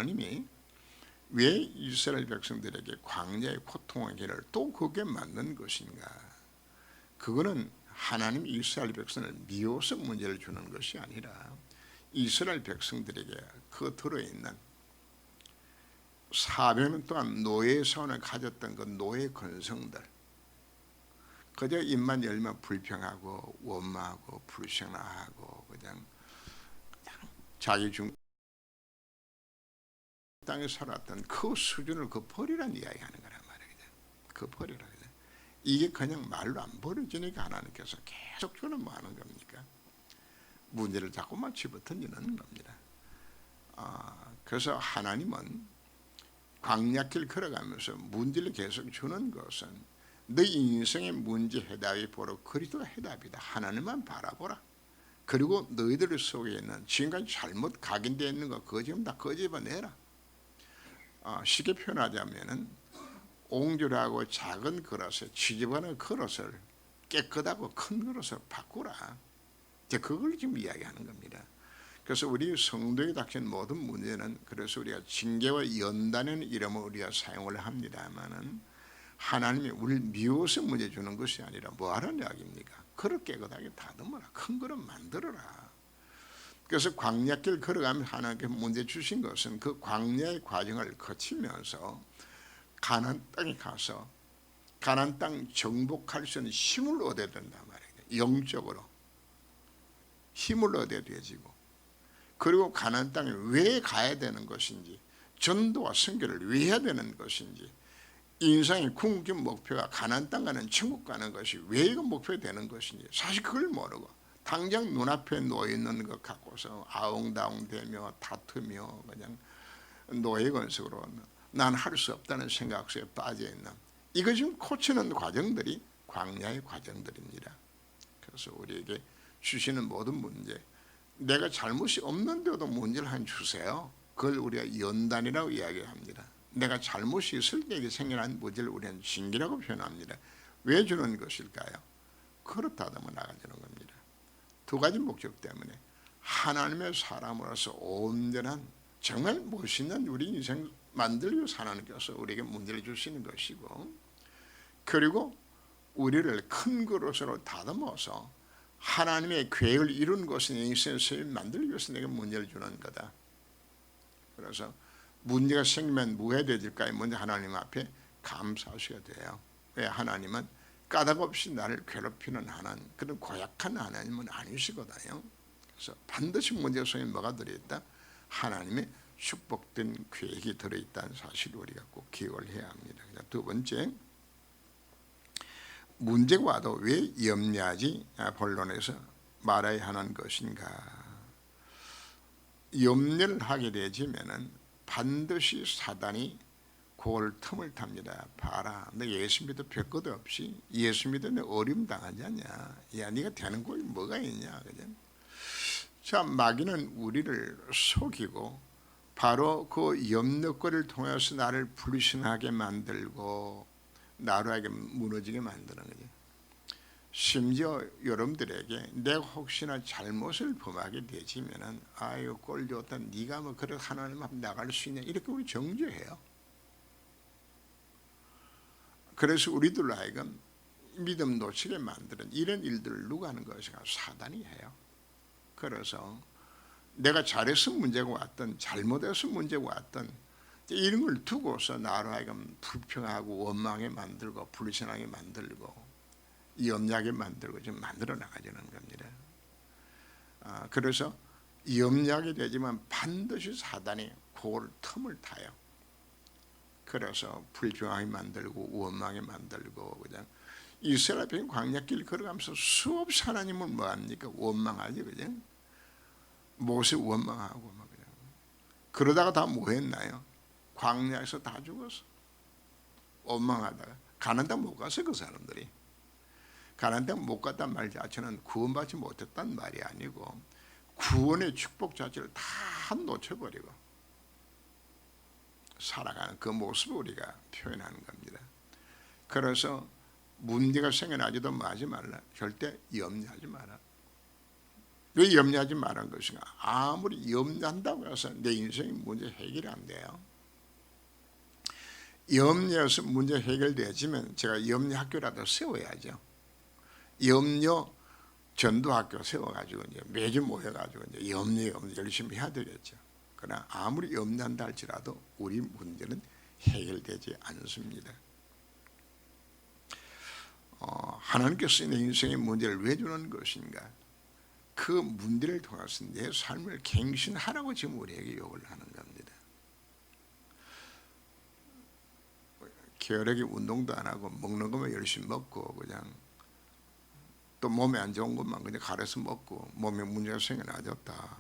하나님이 왜 이스라엘 백성들에게 광야의 고통의 길을 또 그게 맞는 것인가? 그거는 하나님 이스라엘 백성을 미워서 문제를 주는 것이 아니라 이스라엘 백성들에게 그 들어있는 400년 동안 노예 생활을 가졌던 그 노예 근성들, 그저 입만 열면 불평하고 원망하고 불신하고 그냥 자기 땅에 살았던 그 수준을 그 버리란 이야기하는 거란 말이에요. 그 버리라. 이게 그냥 말로 안 버려지니까 하나님께서 계속 주는 뭐 하는 겁니까? 문제를 자꾸만 집어던지는 겁니다. 그래서 하나님은 광야길 걸어가면서 문제를 계속 주는 것은 너 인생의 문제 해답이 바로 그리스도 해답이다. 하나님만 바라보라. 그리고 너희들 속에 있는 지금까지 잘못 각인되어 있는 거 그거 지금 다 끄집어내라. 쉽게 표현하자면은 옹졸하고 작은 그릇에 지저분한 그릇을 깨끗하고 큰 그릇으로 바꾸라. 그걸 지금 이야기하는 겁니다. 그래서 우리 성도에 닥친 모든 문제는 그래서 우리가 징계와 연단이라는 이름을 우리가 사용을 합니다만은 하나님이 우리를 미워서 문제 주는 것이 아니라 뭐 하는 이야기입니까? 그릇 깨끗하게 다듬어라. 큰 그릇 만들어라. 그래서 광야길 걸어가면서 하나님께 문제 주신 것은 그 광야의 과정을 거치면서 가나안 땅에 가서 가나안 땅 정복할 수 있는 힘을 얻어야 된단 말이에요. 영적으로 힘을 얻어야 되지고, 그리고 가나안 땅에 왜 가야 되는 것인지, 전도와 선교를 왜 해야 되는 것인지, 인생의 궁극적 목표가 가나안 땅 가는 천국 가는 것이 왜 이거 목표가 되는 것인지 사실 그걸 모르고 당장 눈앞에 놓여있는 것 갖고서 아웅다웅대며 다투며 그냥 노예 근성으로 난 할 수 없다는 생각 속에 빠져있는, 이거 지금 고치는 과정들이 광야의 과정들입니다. 그래서 우리에게 주시는 모든 문제, 내가 잘못이 없는데도 문제를 한 주세요. 그걸 우리가 연단이라고 이야기합니다. 내가 잘못이 있을 때 생겨난 문제를 우리는 징계라고 표현합니다. 왜 주는 것일까요? 그렇다면 나가주는 겁니다. 두 가지 목적 때문에 하나님의 사람으로서 온전한 정말 멋있는 우리 인생 만들기 위해서 하나님께서 우리에게 문제를 주시는 것이고, 그리고 우리를 큰 그릇으로 다듬어서 하나님의 계획을 이룬 것은 인생을 만들기 위해서 내게 문제를 주는 거다. 그래서 문제가 생기면 뭐 해야 될까요? 먼저 하나님 앞에 감사하셔야 돼요. 왜? 하나님은 까닭 없이 나를 괴롭히는 하나님, 그런 고약한 하나님은 아니시거든요. 그래서 반드시 문제 속에 뭐가 들어있다? 하나님의 축복된 계획이 들어있다는 사실을 우리가 꼭 기억을 해야 합니다. 두 번째, 문제가 와도 왜 염려하지? 본론에서 말해야 하는 것인가? 염려를 하게 되지면은 반드시 사단이 그걸 틈을 탑니다. 봐라, 너 예수 믿어 별것 없이 예수 믿어 너 어려움 당하지 않냐? 야, 네가 되는 꼴이 뭐가 있냐? 그죠? 자, 마귀는 우리를 속이고 바로 그 염려거리를 통해서 나를 불신하게 만들고 나로 하여금 무너지게 만드는 거죠. 심지어 여러분들에게 내가 혹시나 잘못을 범하게 되지면은 아유 꼴 좋다, 네가 뭐 그래 하나님 앞에 나갈 수 있냐, 이렇게 우리 정죄해요. 그래서 우리들로 하여금 믿음 놓치게 만드는 이런 일들을 누가 하는 것인가? 사단이 해요. 그래서 내가 잘해서 문제가 왔던 잘못해서 문제가 왔던 이런 걸 두고서 나로 하여금 불평하고 원망하게 만들고 불신하게 만들고 염려하게 만들고 좀 만들어 나가자는 겁니다. 그래서 염려하게 되지만 반드시 사단이 그걸 틈을 타요. 그래서 불평하게 만들고 원망하게 만들고, 그냥 이스라엘 백성 광야길 걸어가면서 수없이 하나님을 뭐합니까? 원망하지, 그죠? 모세 원망하고 막 그냥. 그러다가 다 뭐했나요? 광야에서 다 죽었어. 원망하다가 가나안 땅 못 가서 그 사람들이 가나안 땅 못 갔단 말 자체는 구원받지 못했단 말이 아니고 구원의 축복 자체를 다 놓쳐버리고 살아가는 그 모습을 우리가 표현하는 겁니다. 그래서 문제가 생겨나지도 하지 말라. 절대 염려하지 마라. 왜 염려하지 말라는 것인가? 아무리 염려한다고 해서 내 인생의 문제 해결이 안 돼요. 염려해서 문제 해결되지만 제가 염려학교라도 세워야죠. 염려 전도학교 세워가지고 이제 매주 모여가지고 이제 염려 열심히 해야 되겠죠. 그러나 아무리 염려한다 할지라도 우리 문제는 해결되지 않습니다. 하나님께서 내 인생의 문제를 왜 주는 것인가? 그 문제를 통해서 내 삶을 갱신하라고 지금 우리에게 요구를 하는 겁니다. 게으르게 운동도 안 하고 먹는 것만 열심히 먹고 그냥 또 몸에 안 좋은 것만 그냥 가려서 먹고 몸에 문제가 생겨나졌다.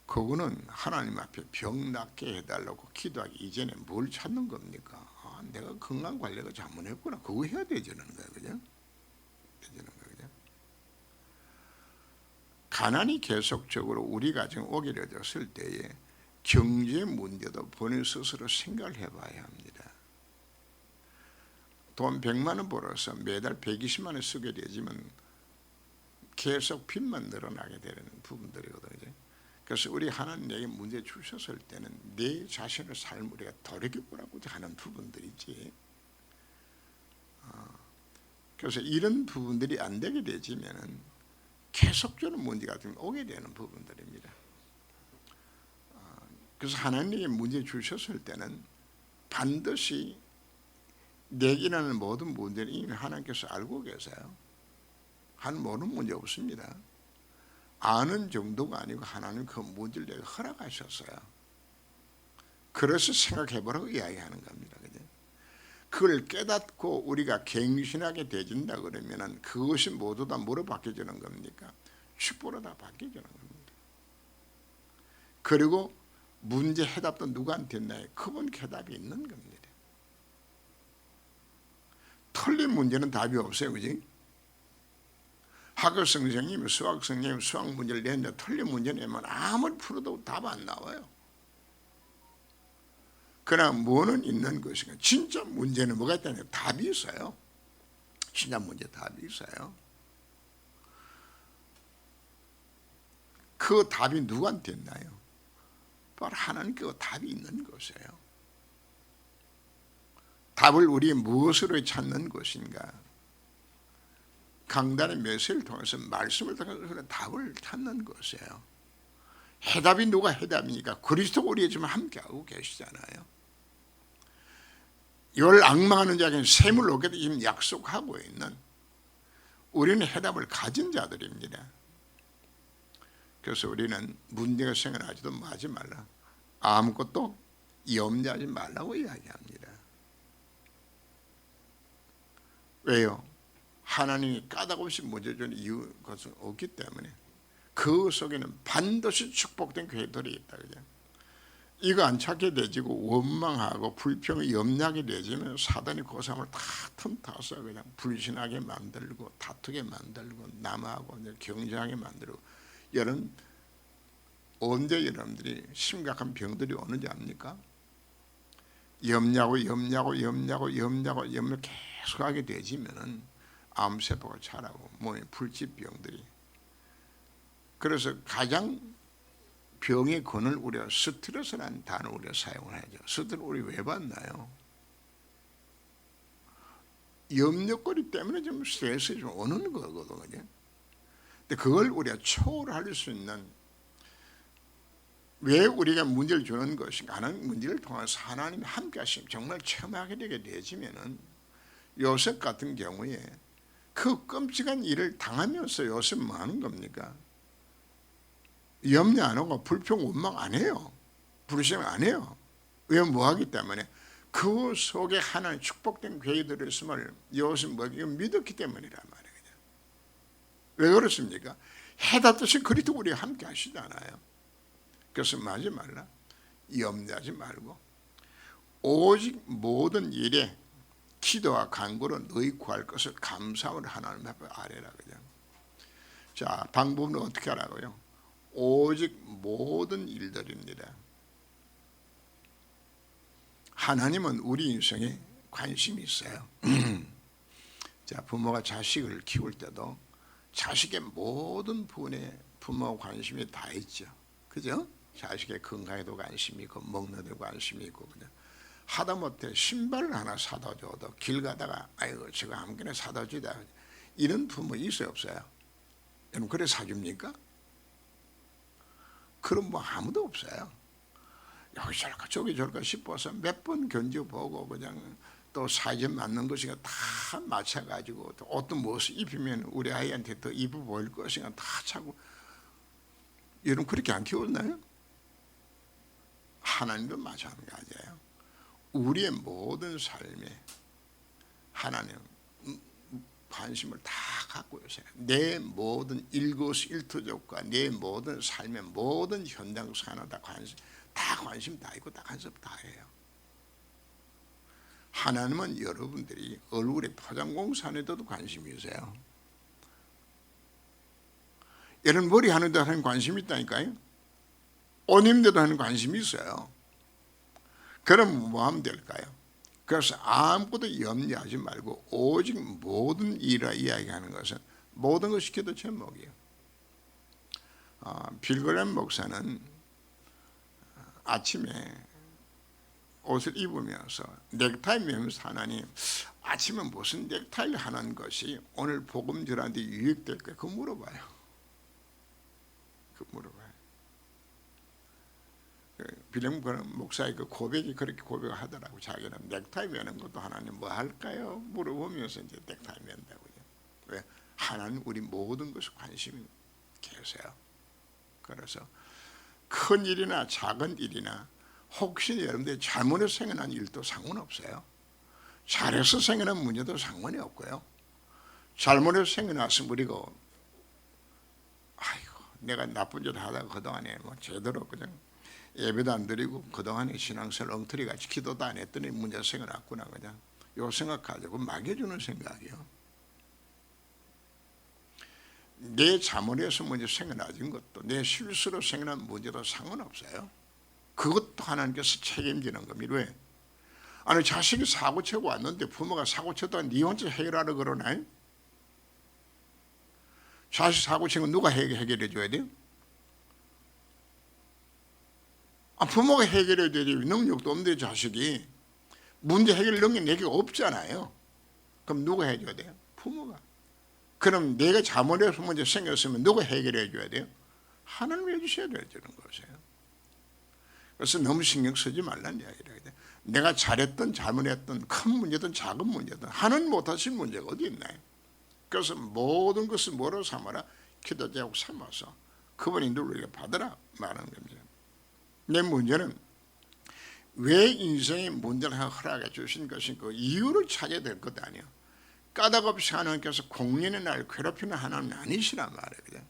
그거는 하나님 앞에 병 낫게 해달라고 기도하기 이전에 뭘 찾는 겁니까? 내가 건강 관리가 잘못했구나. 그거 해야 되지는 거야, 그죠? 되지는 거야, 그죠? 가난이 계속적으로 우리 가정에 오게 되었을 때에 경제 문제도 본인 스스로 생각을 해봐야 합니다. 돈 100만 원 벌어서 매달 120만 원 쓰게 되지만 계속 빚만 늘어나게 되는 부분들이거든요. 그래서 우리 하나님에게 문제 주셨을 때는 내 자신의 삶을 우리가 돌이켜보라고 하는 부분들이지. 그래서 이런 부분들이 안 되게 되지면은 계속적으로 문제가 좀 오게 되는 부분들입니다. 그래서 하나님에게 문제 주셨을 때는 반드시 내게 일어나는 모든 문제는 이미 하나님께서 알고 계세요. 한 모든 문제 없습니다. 아는 정도가 아니고 하나님 그 문제를 내가 허락하셨어요. 그래서 생각해보라고 이야기하는 겁니다. 그죠? 그걸 깨닫고 우리가 갱신하게 되진다 그러면 그것이 모두 다 뭐로 바뀌어지는 겁니까? 축복으로 다 바뀌어지는 겁니다. 그리고 문제 해답도 누구한테 있나요? 그분 해답이 있는 겁니다. 틀린 문제는 답이 없어요. 그지? 학교 선생님, 수학 선생님 수학 문제를 내는데 틀린 문제 내면 아무리 풀어도 답 안 나와요. 그러나 뭐는 있는 것인가? 진짜 문제는 뭐가 있다면 답이 있어요. 진짜 문제 답이 있어요. 그 답이 누구한테 있나요? 바로 하나님께 그 답이 있는 것이에요. 답을 우리 무엇으로 찾는 것인가? 강단의 메시지를 통해서 말씀을 통해서 답을 찾는 것이에요. 해답이 누가 해답이니까 그리스도가 우리의 지금 함께하고 계시잖아요. 이걸 악망하는 자에게는 샘을 얻게 지금 약속하고 있는 우리는 해답을 가진 자들입니다. 그래서 우리는 문제가 생겨나지도 하지 말라. 아무것도 염려하지 말라고 이야기합니다. 왜요? 하나님이 까닭없이 문제 주는 이유 것은 없기 때문에 그 속에는 반드시 축복된 교회들이 있다. 그죠? 이거 안 찾게 되지고 원망하고 불평을 염려하게 되지면 사단이 그 사람을 다 틈타서 그냥 불신하게 만들고 다투게 만들고 남하고 경쟁하게 만들고 여러분 언제 여러분들이 심각한 병들이 오는지 압니까? 염려 계속하게 되지면은 암세포가 자라고 몸에 불치병들이. 그래서 가장 병의 근을 우리가 스트레스라는 단어를 우리가 사용을 하죠. 스트레스 우리 왜 받나요? 염려거리 때문에 좀 스트레스가 좀 오는 거거든요. 근데 그걸 우리가 초월할 수 있는 왜 우리가 문제를 주는 것인가 하는 문제를 통해서 하나님이 함께 하시면 정말 체험하게 되게 되지면은 요셉 같은 경우에 그 끔찍한 일을 당하면서 요셉 뭐 하는 겁니까? 염려 안 하고 불평 원망 안 해요. 불신 안 해요. 왜 뭐 하기 때문에 그 속에 하나님 축복된 괴이들이 있음을 요셉 믿었기 때문이란 말이에요. 왜 그렇습니까? 해답듯이 그리스도 우리와 함께 하시잖아요. 그래서 뭐 하지 말라? 염려하지 말고 오직 모든 일에 기도와 간구로 너희 구할 것을 감사함으로 하나님 앞에 아뢰라. 그냥. 자, 방법은 어떻게 하라고요? 오직 모든 일들입니다. 하나님은 우리 인생에 관심이 있어요. 자, 부모가 자식을 키울 때도 자식의 모든 부분에 부모 관심이 다 있죠. 그죠? 자식의 건강에도 관심이 있고 먹는 데 관심이 있고 그냥 하다못해 신발을 하나 사다 줘도 길 가다가 아이고 저거 아무거나 사다 주다 이런 부모 있어요 없어요? 여러분 그래 사줍니까? 그럼 뭐 아무도 없어요. 여기 저럴까 저기 저럴까 싶어서 몇 번 견뎌보고 그냥 또 사이즈 맞는 것이가 다 맞춰가지고 또 어떤 무엇을 입히면 우리 아이한테 더 입어 보일 것인가 다 차고. 여러분 그렇게 안 키웠나요? 하나님도 마찬가지예요. 우리의 모든 삶에 하나님 관심을 다 갖고 계세요. 내 모든 일거수일투족과 내 모든 삶의 모든 현장 산업 다 관심 다 있고 다 간섭 다 해요. 하나님은 여러분들이 얼굴에 포장공사하는데도 관심이 있어요. 여러분 머리 하는데 하는 관심이 있다니까요. 옷 입는데도 하는 관심이 있어요. 그럼 뭐 하면 될까요? 그래서 아무것도 염려하지 말고 오직 모든 일을 이야기하는 것은 모든 걸 시켜도 제목이에요. 빌그램 목사는 아침에 옷을 입으면서 넥타이 매면서 하나님 아침에 무슨 넥타이를 하는 것이 오늘 복음 전하는데 유익될까? 그거 물어봐요. 빌그램 목사의 그 고백이 그렇게 고백하더라고. 자기는 넥타이 매는 것도 하나님 뭐 할까요? 물어보면서 이제 넥타이 맨다고요. 왜? 하나님 우리 모든 것에 관심이 계세요. 그래서 큰 일이나 작은 일이나 혹시 여러분들이 잘못해서 생겨난 일도 상관없어요. 잘해서 생겨난 문제도 상관이 없고요. 잘못해서 생겨났으면 우리가 아이고 내가 나쁜 짓 하다가 그동안에 뭐 제대로 그냥 예배도 안 드리고 그동안에 신앙생활 엉터리같이 기도도 안 했더니 문제가 생겨났구나 그냥 요 생각하자고 막여주는 생각이요. 내 잘못에서 문제 생겨나진 것도 내 실수로 생겨난 문제도 상관없어요. 그것도 하나님께서 책임지는 겁니다. 왜? 아니 자식이 사고치고 왔는데 부모가 사고쳤다가 니 혼자 해결하라 그러나요? 자식 사고친 건 누가 해결해 줘야 돼요? 부모가 해결해야 되지. 능력도 없는데 자식이 문제 해결 능력이 내게 없잖아요. 그럼 누가 해줘야 돼요? 부모가. 그럼 내가 잘못해서 문제 생겼으면 누가 해결해 줘야 돼요? 하나님이 해주셔야 되는 것이에요. 그래서 너무 신경 쓰지 말라는 이야기를 해야 돼요. 내가 잘했든 잘못했든 큰 문제든 작은 문제든 하나님 못하신 문제가 어디 있나요? 그래서 모든 것을 뭐로 삼아라? 기도 제목 삼아서 그분이 누리게 받으라 말하는 겁니다. 내 문제는 왜 인생의 문제를 허락해 주신 것인가 그 이유를 찾아야 될 것 아니에요. 까닭없이 하나님께서 공연의 날 괴롭히는 하나님은 아니시란 말이에요.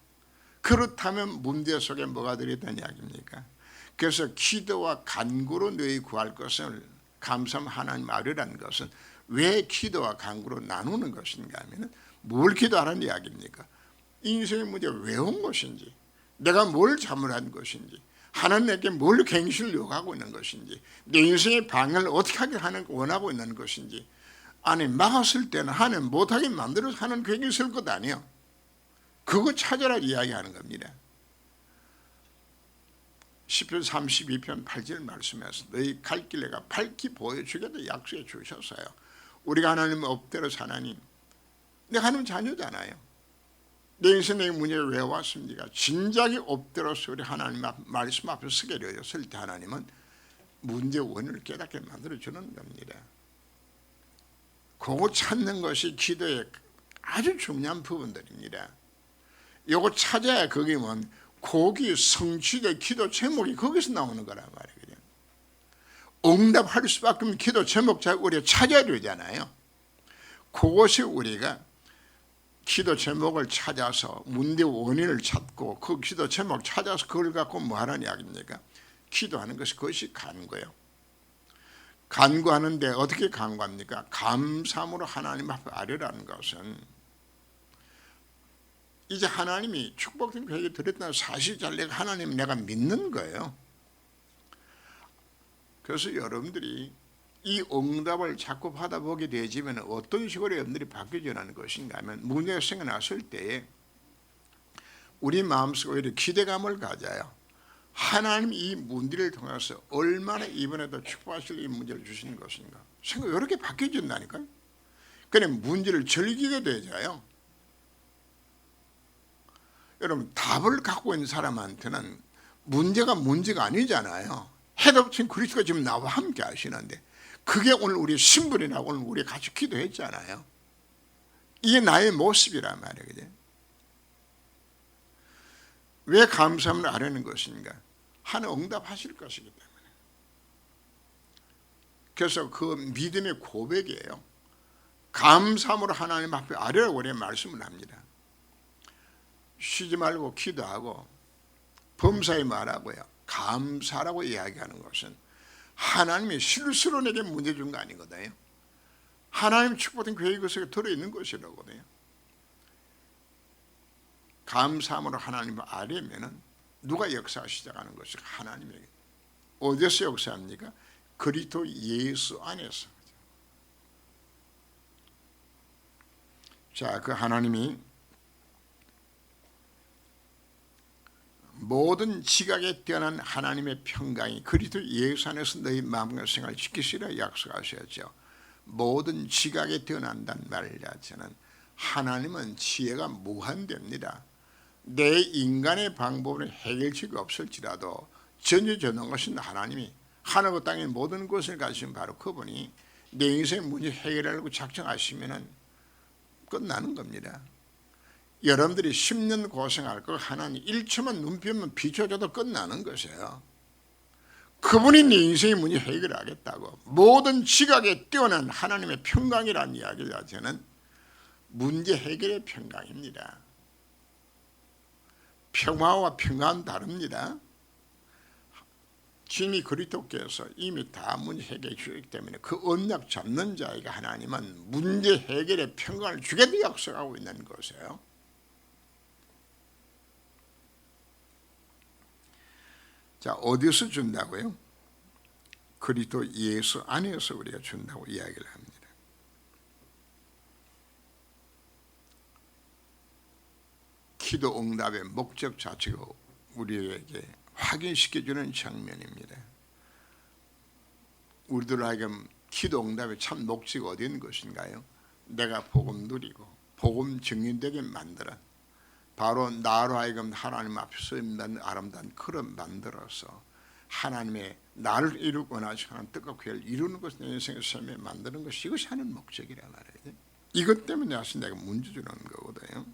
그렇다면 문제 속에 뭐가 들어있다는 이야기입니까? 그래서 기도와 간구로 너희 구할 것을 감사함 하나님 아뢰라는 것은 왜 기도와 간구로 나누는 것인가 하면 뭘 기도하라는 이야기입니까? 인생의 문제가 왜 온 것인지 내가 뭘 잘못한 것인지 하나님께 뭘 갱신을 요구하고 있는 것인지 내 인생의 방향을 어떻게 하게 하는 원하고 있는 것인지 아니 막았을 때는 하나님 못하게 만들어서 하는 계획이 있을 것 아니에요. 그거 찾아라 이야기하는 겁니다. 시편 32편 8절 말씀에서 너희 갈 길 내가 밝히 보여주겠다 약속해 주셨어요. 우리가 하나님 업대로 하나님 내가 하나님 자녀잖아요. 내 인생의 문제를 왜 왔습니까? 진작에 엎드려서 우리 하나님 말씀 앞에 서게 되었을 때 하나님은 문제 원인을 깨닫게 만들어주는 겁니다. 그거 찾는 것이 기도의 아주 중요한 부분들입니다. 이거 찾아야 그게 뭐 고기 성취된 기도 제목이 거기서 나오는 거란 말이에요. 응답할 수밖에 없는 기도 제목 우리가 찾아야 되잖아요. 그것이 우리가 기도 제목을 찾아서 문제 원인을 찾고 그 기도 제목 찾아서 그걸 갖고 뭐 하는 이야기입니까? 기도하는 것이 그것이 간구예요. 간구하는데 어떻게 간구합니까? 감사함으로 하나님 앞에 아뢰라는 것은 이제 하나님이 축복된 계획이 들었다는 사실 자체가 하나님 내가 믿는 거예요. 그래서 여러분들이 이 응답을 자꾸 받아보게 되지만 어떤 식으로 여러분들이 바뀌어지는 것인가 하면 문제가 생겨났을 때에 우리 마음속에 오히려 기대감을 가져요. 하나님 이 문제를 통해서 얼마나 이번에도 축복하실 이 문제를 주시는 것인가. 생각이 이렇게 바뀌어진다니까요. 그래 문제를 즐기게 되잖아요. 여러분 답을 갖고 있는 사람한테는 문제가 아니잖아요. 해도 없이 그리스도가 지금 나와 함께 하시는데 그게 오늘 우리의 신분이라고 오늘 우리 같이 기도했잖아요. 이게 나의 모습이란 말이에요. 왜 감사함을 아뢰는 것인가? 하나님 응답하실 것이기 때문에. 그래서 그 믿음의 고백이에요. 감사함으로 하나님 앞에 아뢰라고 우리 말씀을 합니다. 쉬지 말고 기도하고 범사에 말하고요. 감사라고 이야기하는 것은 하나님이 실수로 내게 문제 준 거 아니거든요. 하나님 축복된 계획 속에 들어있는 것이라거든요. 감사함으로 하나님을 아뢰면은 누가 역사 시작하는 것이 하나님에게. 어디서 역사합니까? 그리스도 예수 안에서. 자, 그 하나님이 모든 지각에 뛰어난 하나님의 평강이 그리스도 예수 안에서 너희 마음과 생활을 지키시라 약속하셨죠. 모든 지각에 뛰어난다는 말 자체는 하나님은 지혜가 무한됩니다. 내 인간의 방법으로 해결책이 없을지라도 전지전능한 것은 하나님이 하늘과 땅의 모든 것을 가지신 바로 그분이 내 인생의 문제 해결하려고 작정하시면 끝나는 겁니다. 여러분들이 10년 고생할 거 하나님 1초만 눈빛만 비춰줘도 끝나는 것이에요. 그분이 내 인생의 문제 해결하겠다고. 모든 지각에 뛰어난 하나님의 평강이라는 이야기 자체는 문제 해결의 평강입니다. 평화와 평강은 다릅니다. 주님이 그리스도께서 이미 다 문제 해결해 주셨기 때문에 그 언약 잡는 자에게 하나님은 문제 해결의 평강을 주겠다고 약속하고 있는 것이에요. 자, 어디서 준다고요? 그리스도 예수 안에서 우리가 준다고 이야기를 합니다. 기도 응답의 목적 자체가 우리에게 확인시켜주는 장면입니다. 우리들 하여금 기도 응답의 참 목적이 어디 있는 것인가요? 내가 복음 누리고 복음 증인되게 만들어 바로 나로 하여금 하나님 앞에서 있는 아름다운 그릇 만들어서 하나님의 나를 이루고 원하시는 뜻과 계획을 이루는 것을 내 인생의 삶에 만드는 것이 이것이 하는 목적이란 말이에요. 이것 때문에 사실 내가 문제 주는 거거든요.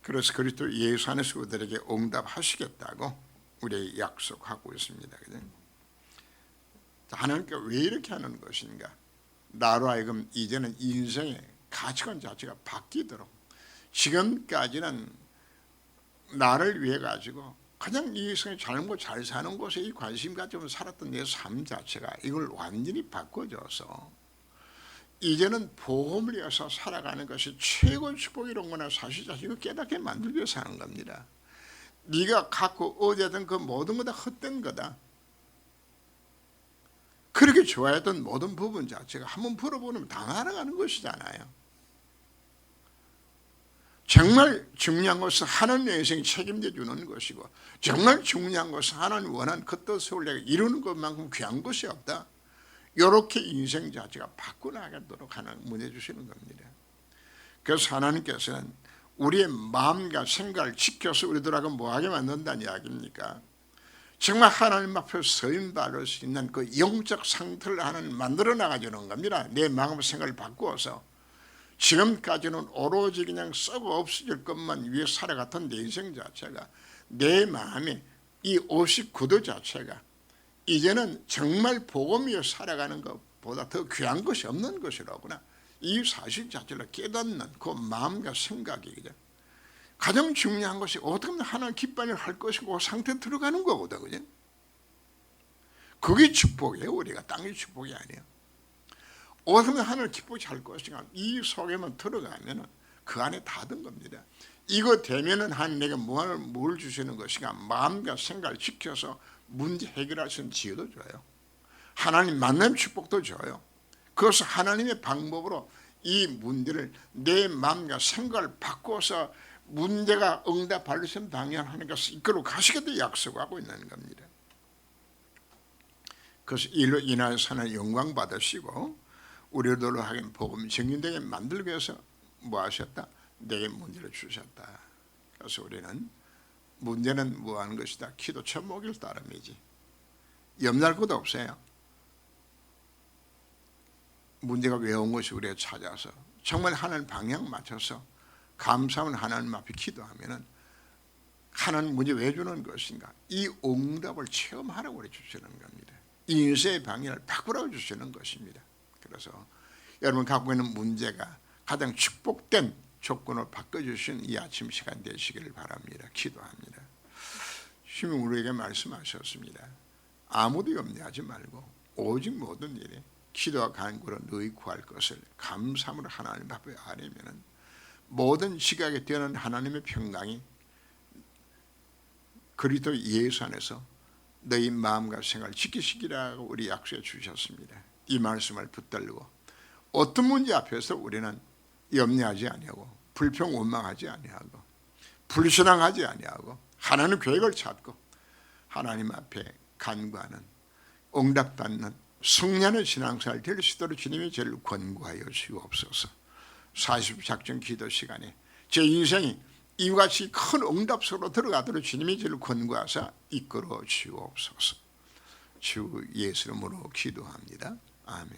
그래서 그리스도 예수 안에서 우리들에게 응답하시겠다고 우리 약속하고 있습니다. 하나님께 왜 이렇게 하는 것인가? 나로 하여금 이제는 인생의 가치관 자체가 바뀌도록 지금까지는 나를 위해 가지고 그냥 이 인생에 잘못 잘 사는 것에 이 관심 가지고 살았던 내 삶 자체가 이걸 완전히 바꿔줘서 이제는 복음을 위해서 살아가는 것이 최고의 축복이란 거나 사실 자신을 깨닫게 만들기 위해서 하는 겁니다. 네가 갖고 어제든 그 모든 거 다 헛된 거다. 그렇게 좋아했던 모든 부분 자체가 한번 풀어보면 다 날아가는 것이잖아요. 정말 중요한 것은 하나님 내 인생이 책임져 주는 것이고 정말 중요한 것은 하나님 원하는 그 뜻을 내가 이루는 것만큼 귀한 것이 없다. 이렇게 인생 자체가 바꿔나가도록 하나님 문해 주시는 겁니다. 그래서 하나님께서는 우리의 마음과 생각을 지켜서 우리들하고 뭐하게 만든다는 이야기입니까? 정말 하나님 앞에 서인받을 수 있는 그 영적 상태를 하나님 만들어 나가주는 겁니다. 내 마음 생각을 바꾸어서 지금까지는 오로지 그냥 썩어 없어질 것만 위해 살아갔던 내 인생 자체가 내 마음에 이 59도 자체가 이제는 정말 복음 위에 살아가는 것보다 더 귀한 것이 없는 것이라구나. 이 사실 자체를 깨닫는 그 마음과 생각이죠. 가장 중요한 것이 어떻게 하면 하나님 기뻐를 할 것이고 그 상태에 들어가는 거거든. 그죠? 그게 축복이에요. 우리가 땅의 축복이 아니에요. 어떻게 하면 하나님 기쁘게 할 것인가. 이 속에만 들어가면 그 안에 다 든 겁니다. 이거 되면은 하나님 내가 뭘 주시는 것인가. 마음과 생각을 지켜서 문제 해결할 수 있는 지혜도 줘요. 하나님 만남 축복도 줘요. 그것을 하나님의 방법으로 이 문제를 내 마음과 생각을 바꿔서 문제가 응답할 수 있으면 당연 하나님께서 이끌어 가시겠다 약속하고 있는 겁니다. 그래서 이로 인하여서는 영광 받으시고 우리들로 하긴 복음 증인되게 만들기 위해서 뭐 하셨다? 내게 문제를 주셨다. 그래서 우리는 문제는 뭐 하는 것이다? 기도 처목일 따름이지. 염려할 것도 없어요. 문제가 왜 온 것이 우리가 찾아서 정말 하나님 방향 맞춰서 감사하면 하나님 앞에 기도하면은 하나님 문제 왜 주는 것인가? 이 응답을 체험하라고 우리 주시는 겁니다. 인생의 방향을 바꾸라고 주시는 것입니다. 그래서 여러분 갖고 있는 문제가 가장 축복된 조건을 바꿔주신 이 아침 시간 되시기를 바랍니다. 기도합니다. 주님이 우리에게 말씀하셨습니다. 아무도 염려하지 말고 오직 모든 일에 기도와 간구로 너희 구할 것을 감사함으로 하나님 앞에 아뢰면은 모든 시각에 뛰어난 하나님의 평강이 그리스도 예수 안에서 너희 마음과 생활을 지키시기라고 우리 약속해 주셨습니다. 이 말씀을 붙들고 어떤 문제 앞에서 우리는 염려하지 아니하고 불평 원망하지 아니하고 불신앙하지 아니하고 하나님 계획을 찾고 하나님 앞에 간구하는 응답받는 승리하는 신앙생활 될 수 있도록 주님이 저를 권고하여 주옵소서. 40작전 기도 시간에 제 인생이 이와 같이 큰 응답 속으로 들어가도록 주님이 저를 권고하사 이끌어 주옵소서. 주 예수 이름으로 기도합니다. 아멘.